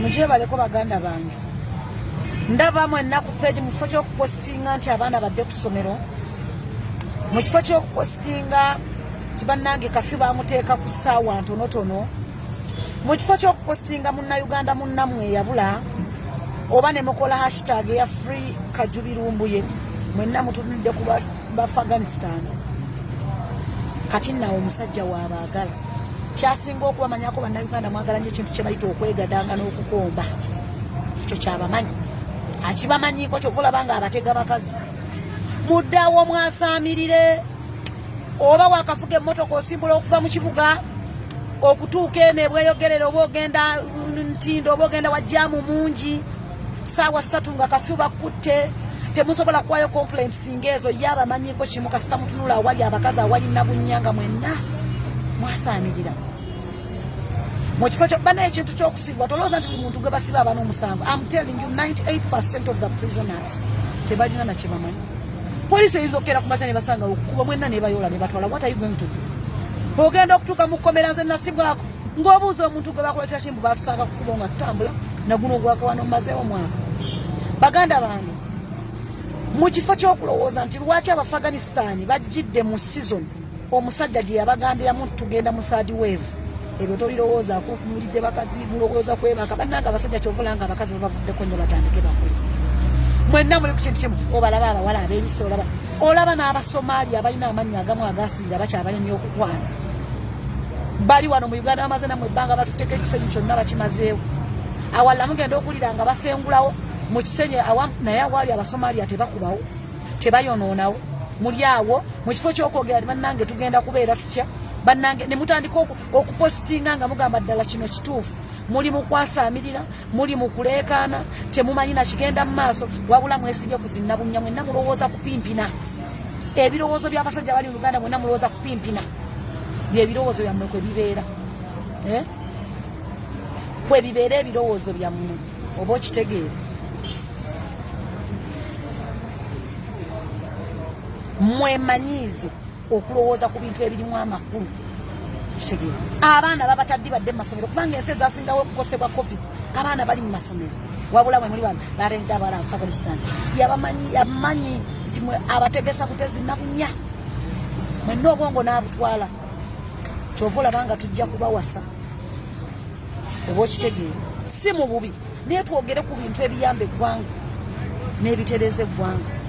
muje baleko baganda bange ndaba mwenna ku page mu kifo ky'okupostinga nti abaana badde ku ssomero mu kifo ky'okupostinga nti bannange kafyu bamuteeka ku ssaawa ntonotono mu kifo ky'okupostinga munnayuganda munnammwe eyabula oba ne mukola hashtag ya free kajjubi lumbuye mwenna mutunudde ku Afghanistan kati nawe omusajja waabaagala kyasinga okubamanyako bannayuganda mwagala nnyo ekintu kye bayita okwegadanga n'okukomba ekyo kyabamanyi akibamanyiko kyokulaba nga abatega bakazi muddawo mwasaamirire oba wakafuga emmotoka osimbula okuva mu kibuga okutuuka eno ebweyogerera oba ogenda ntindo oba ogenda wajjaamu mungi saawa 3 nga kafyu bakutte temusobola kuwayo complaints ng'ezo yabamanyiko kimu kasita mutunula awali abakazi awali nabunnyanga mwenna mwasaamirira mu kifo kyo bana ekintu ky'okusibwa tolowooza nti buli muntu gwe basiba aba n'omusango. I'm telling you 98% of the prisoners tebalina na kyebamanyi. Poliisi eyinza okukera ku makya ne basanga okukuba mwenna ne bayola ne batwala. What are you going to do? Ogenda okutuuka mu kkomera nze nasibwako ng'obuuza omuntu gwe bakuleetera kimbu baatusanga kukuba nga tutambula na guno ogwakawano mmazeewo mwaka. Baganda bange mu kifo ky'okulowooza nti lwaki Abafghanistan bajjidde mu season omusajja gye yabagambiramu tugenda mu third wave ebyo tolirowoozaako mulidde bakazi mulowooza kwebaka bannanga abasajja kyovulanga abakazi babavuddeko nnyo batandike bakole mwenna muli ku kintu kimu obalaba abawala ab'ebisa olaba n'Abasomalia abalina amannya agamu agaasirira bakyabalenya okukwana bali wano mu Uganda bamaze namwe ebbanga batutteko ekisenyi kyonna bakimazeewo awalala mugenda okulira nga basengulawo mu kisenyi awamu naye awaali Abasomalia tebakubawo tebayonoonawo muli awo mu kifo ky'okwogera ti bannange tugenda kubeera tutya bannange ne mutandika okupostinga nga mugamba ddala kino kituufu muli mu kwasaamirira muli mu kuleekaana temumanyi na kigenda mu maaso wabula mwesibye kuzinna bunnya mwenna mulowooza kupimpina ebirowoozo by'abasajja bali mu Uganda mwenna mulowooza kupimpina byebirowoozo byammwe kwe bibeera kwe bibeera ebirowoozo byammwe oba okitegeera mwemanyiize okulowooza ku bintu ebirimu amakulu kitegeera abaana babataddi badde mu masomero kubanga ensi ezasingawo okukosebwa covid abaana bali mu masomero wabula mwe muli bano barenda abala Afghanistan yabamanyi nti abategesa butezi nabunya mwenna obwongo n'abutwala kyova olabanga tujja kubawasa oba okitegeera si mu bubi naye twogere ku bintu ebiyamba eggwanga n'ebitereza eggwanga